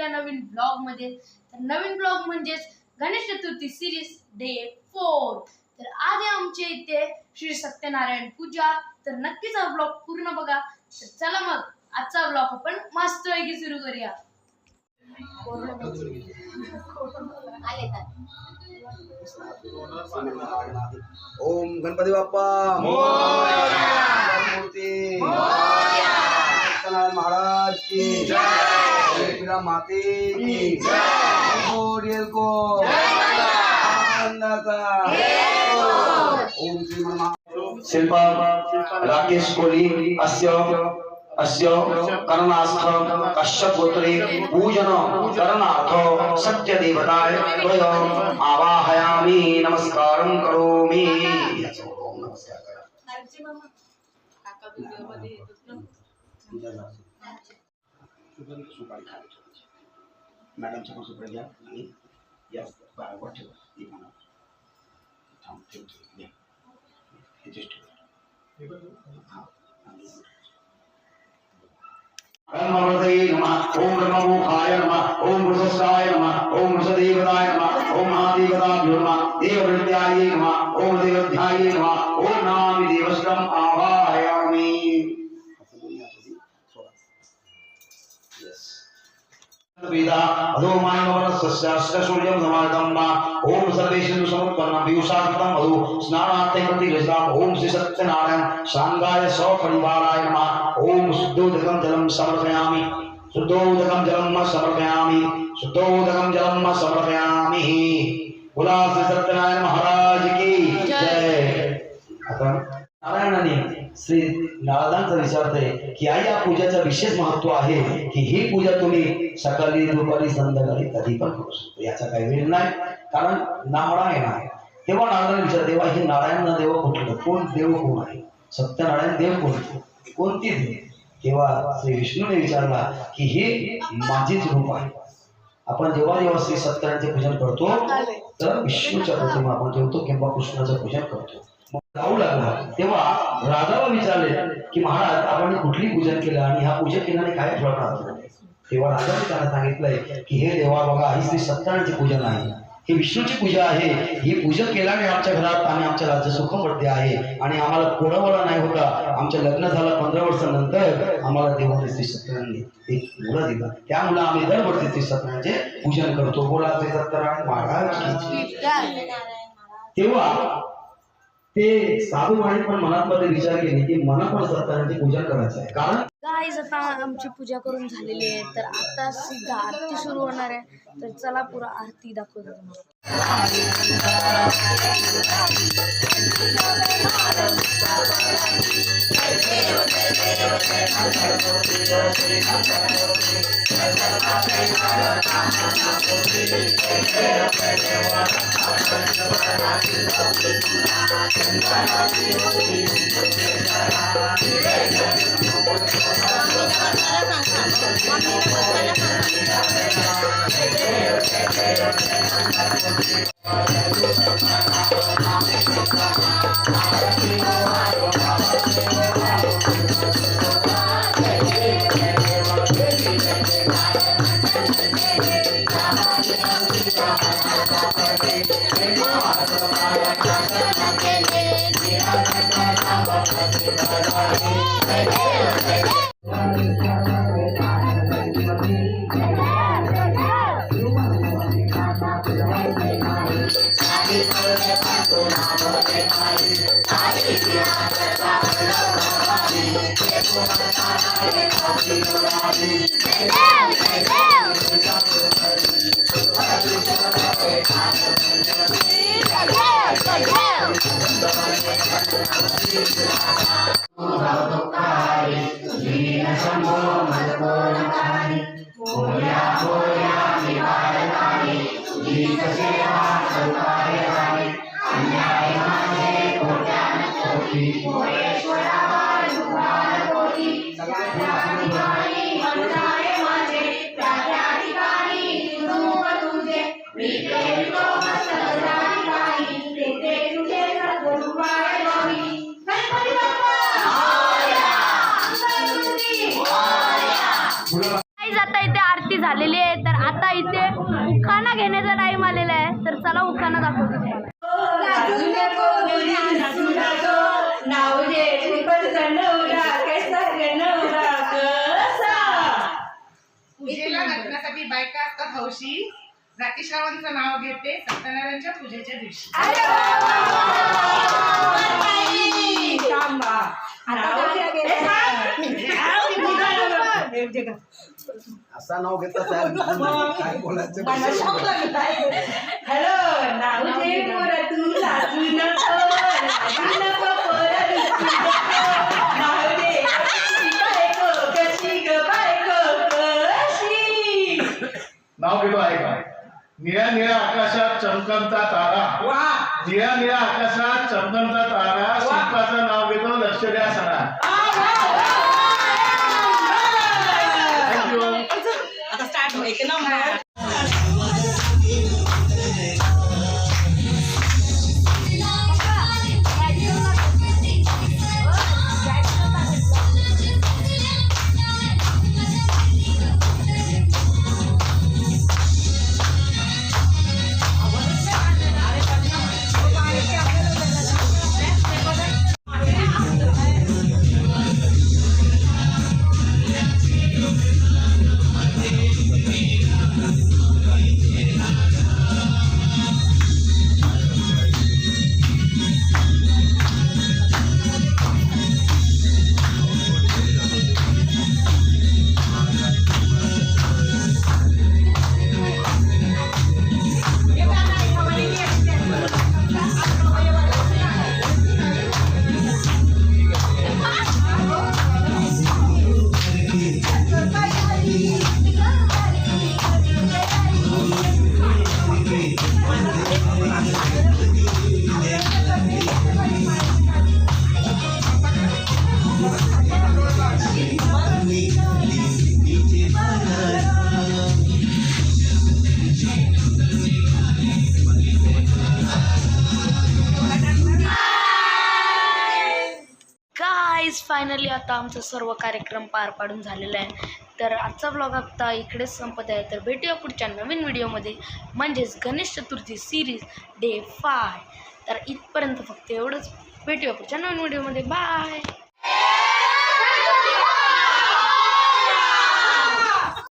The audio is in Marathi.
आपल्या नवीन ब्लॉग मध्ये। तर नवीन ब्लॉग म्हणजेच गणेश चतुर्थी सिरीज डे 4। तर आज आमच्या इथे श्री सत्यनारायण पूजा। तर नक्कीच हा ब्लॉग पूर्ण बघा। तर चला मग आजचा ब्लॉग आपण मस्तपैकी सुरू करूया। ओम गणपती बाप्पा मोरया। मूर्ती मोरया। सत्यनारायण महाराज की जय। माते की जय। को ओम श्री शिल्पा राकेश कोहली अस्य करणास्थ कश्यप गोत्रे पूजन करणार्थ सत्य देवताय त्वयम् आवाहयामि नमस्कारं करोमि। मॅडम समोर सुपारी घ्या आणि या बाळावर ठेवा। ओम ब्रह्ममुखाय नमः। ओम वृषस्वाय नमः। ओम वृषदेवताय नमः। ओम महादेवताभ्यो नमः। देववृत्याय नमः। ओम देवध्याय नमः। ओम नमामि देवस्तं आवाहयामि। वेदा अधोमायवनस्यश्चूर्यं समागम्मा। ओम सर्वेषु समुत्पन्नं पीयूषाकृतं मधु स्नानार्थे प्रतिगृह्णाम्। ओम श्री सत्यनारायण शांगाय सपरिवाराय नमः। ओम शुद्धोदकं जलं समर्पयामि। शुद्धोदकं जलं समर्पयामि। शुद्धोदकं जलं समर्पयामि। बोला श्री सत्यनारायण महाराज की जय। आपण नारायणाने श्री नारदांचा विचारते की आई या पूजेचं विशेष महत्व आहे की ही पूजा तुम्ही सकाळी दुपारी संध्याकाळी कधी पण करू शकतो। याचा काही वेळ नाही, कारण नारायण आहे। तेव्हा नारदाने विचार देवा ही नारायण ना देव कुठलं, कोण देव कोण आहे, सत्यनारायण देव कोण, कोणती देव? तेव्हा श्री विष्णूने विचारला की हे माझेच रूप आहे। आपण जेव्हा जेव्हा श्री सत्यनारायणचे पूजन करतो तर विष्णूच्या प्रतिमा आपण ठेवतो किंवा कृष्णाचं पूजन करतो। जाऊ लागला तेव्हा राजाला विचारले की महाराज आपण कुठली पूजन केलं आणि ह्या पूजा केल्याने काय फळ प्राप्त झाले? तेव्हा राजाने त्यांना सांगितलंय की हे देवा बघा ही श्री सत्यनारायणची पूजन आहे, ही विष्णूची पूजा आहे। ही पूजा केल्याने आमच्या घरात आणि आमच्या राज्य सुखमृद्धी आहे आणि आम्हाला कोणावळा नाही होता। आमचं लग्न झालं 15 वर्षानंतर आम्हाला देवाने श्री सत्यनारायणने एक मुलं दिलं, त्यामुळे आम्ही दरवर्षी श्री सत्यनारायणचे पूजन करतो। बोला श्री सत्यनारायण महाराज की जय। तेव्हा ते साधू महाराज पण मनात मध्ये विचार केले की मला पण सत्यनारायणची पूजा करायचं आहे। कारण गाईज आता आमची पूजा करून झालेली आहे। तर आता सीधा आरती सुरू होणार आहे। तर चला पुरा आरती दाखवतो तुम्हाला। आता इथे आरती झालेली आहे। तर हौशी राकेश रावांचं नाव घेते सत्यनारायणच्या पूजेच्या दिवशी. असं नाव घेतलं काय बोलायचं. हॅलो नाव घे मोर तू लाजू नको लाजू नको नाव दे बायको कशी ग बायको कशी. नाव घेतो आहे का? निळ्या निळ्या आकाशात चमकमता तारा. वा निळ्या निळ्या आकाशात चमकमता तारा. शिल्पाचं नाव घेतो लक्ष द्या सरा. थँक्यू. आता स्टार्ट हो. एक नंबर. फायनली आता आमचा सर्व कार्यक्रम पार पाडून झालेला आहे. तर आजचा व्लॉग आता इकडेच संपत आहे. तर भेटूया पुढच्या नवीन व्हिडिओमध्ये, म्हणजेच गणेश चतुर्थी सिरीज डे 5. तर इथपर्यंत फक्त एवढंच. भेटूया पुढच्या नवीन व्हिडिओमध्ये. बाय.